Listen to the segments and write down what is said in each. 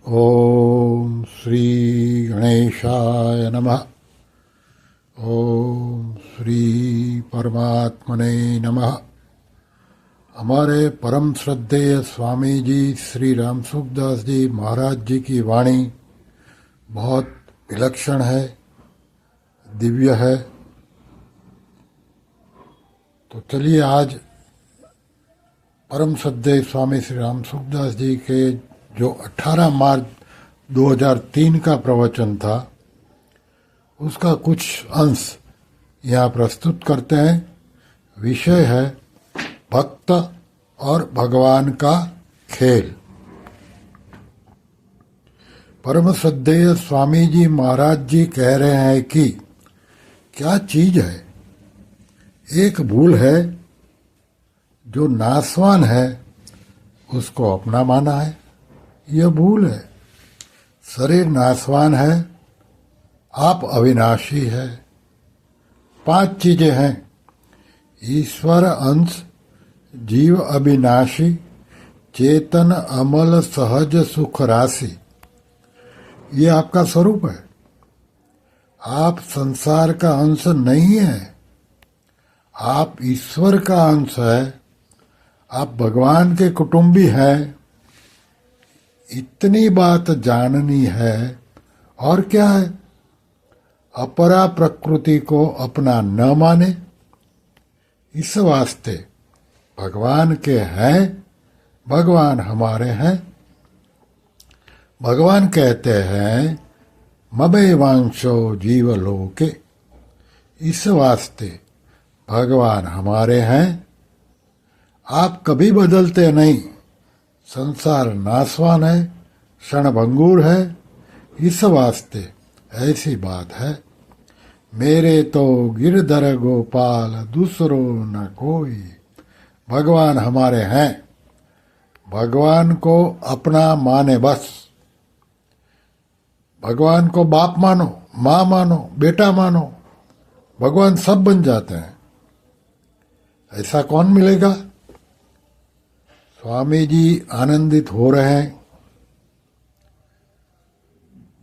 ओम श्री गणेशाय नमः। ओम श्री परमात्मने नमः। हमारे परम श्रद्धेय स्वामी जी श्री राम सुखदास जी महाराज जी की वाणी बहुत विलक्षण है, दिव्य है। तो चलिए आज परम श्रद्धेय स्वामी श्री राम सुखदास जी के जो 18 मार्च 2003 का प्रवचन था उसका कुछ अंश यहाँ प्रस्तुत करते हैं। विषय है भक्त और भगवान का खेल। परम श्रद्धेय स्वामी जी महाराज जी कह रहे हैं कि क्या चीज है, एक भूल है जो नासवान है उसको अपना माना है। यह भूल है। शरीर नासवान है, आप अविनाशी है। 5 चीजें हैं, ईश्वर अंश, जीव अविनाशी, चेतन अमल सहज सुख राशि। ये आपका स्वरूप है। आप संसार का अंश नहीं है, आप ईश्वर का अंश है। आप भगवान के कुटुंबी हैं। इतनी बात जाननी है। और क्या है, अपरा प्रकृति को अपना न माने। इस वास्ते भगवान के हैं, भगवान हमारे हैं। भगवान कहते हैं ममे वांशो जीवलोके। इस वास्ते भगवान हमारे हैं। आप कभी बदलते नहीं। संसार नासवान है, क्षणभंगुर है। इस वास्ते ऐसी बात है, मेरे तो गिरधर गोपाल दूसरो न कोई। भगवान हमारे हैं। भगवान को अपना माने बस। भगवान को बाप मानो, माँ मानो, बेटा मानो, भगवान सब बन जाते हैं। ऐसा कौन मिलेगा? स्वामी जी आनंदित हो रहे हैं।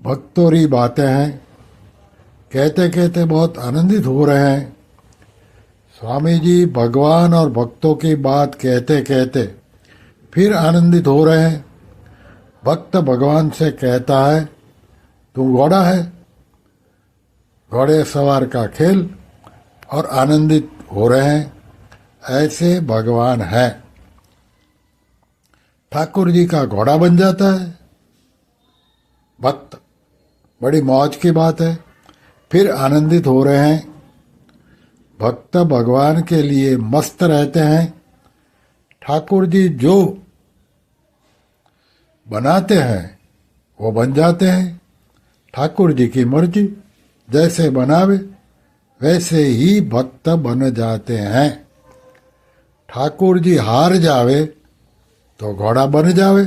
भक्तोरी बातें हैं, कहते कहते बहुत आनंदित हो रहे हैं। स्वामी जी भगवान और भक्तों की बात कहते कहते फिर आनंदित हो रहे हैं। भक्त भगवान से कहता है तू घोड़ा है, घोड़े सवार का खेल, और आनंदित हो रहे हैं। ऐसे भगवान है। ठाकुर जी का घोड़ा बन जाता है भक्त, बड़ी मौज की बात है। फिर आनंदित हो रहे हैं। भक्त भगवान के लिए मस्त रहते हैं। ठाकुर जी जो बनाते हैं वो बन जाते हैं। ठाकुर जी की मर्जी, जैसे बनावे वैसे ही भक्त बन जाते हैं। ठाकुर जी हार जावे तो घोड़ा बन जावे,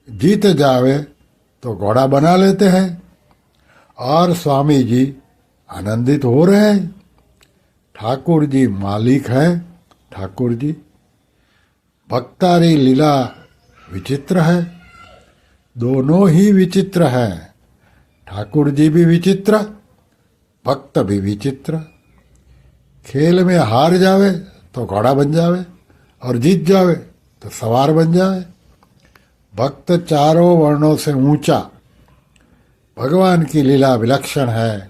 जीत जावे तो घोड़ा बना लेते हैं। और स्वामी जी आनंदित हो रहे हैं। ठाकुर जी मालिक हैं। ठाकुर जी भक्तारी लीला विचित्र है। दोनों ही विचित्र हैं। ठाकुर जी भी विचित्र, भक्त भी विचित्र। खेल में हार जावे तो घोड़ा बन जावे, और जीत जावे तो सवार बन जाए। भक्त चारों वर्णों से ऊंचा। भगवान की लीला विलक्षण है।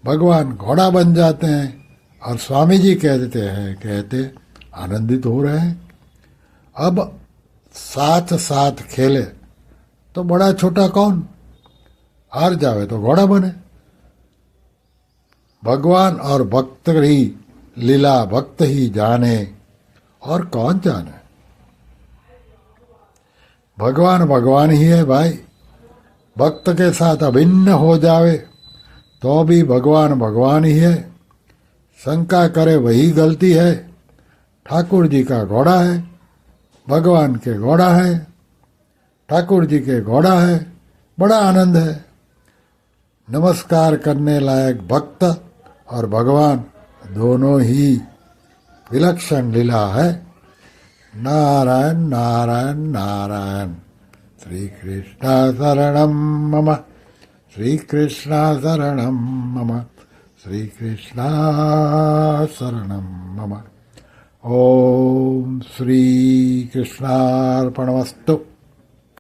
भगवान घोड़ा बन जाते हैं और स्वामी जी कहते आनंदित हो रहे हैं। अब साथ साथ खेले तो बड़ा छोटा कौन, हार जावे तो घोड़ा बने। भगवान और भक्त ही लीला भक्त ही जाने, और कौन जाने। भगवान भगवान ही है भाई। भक्त के साथ अभिन्न हो जावे तो भी भगवान भगवान ही है। शंका करे वही गलती है। ठाकुर जी का घोड़ा है, भगवान के घोड़ा है। ठाकुर जी के घोड़ा है, बड़ा आनंद है। नमस्कार करने लायक भक्त और भगवान दोनों ही विलक्षण लीला है। नारायण नारायण नारायण। श्रीकृष्ण शरणं मम श्रीकृष्ण शरणं मम श्रीकृष्ण शरणं मम। ॐ श्रीकृष्णार्पणमस्तु।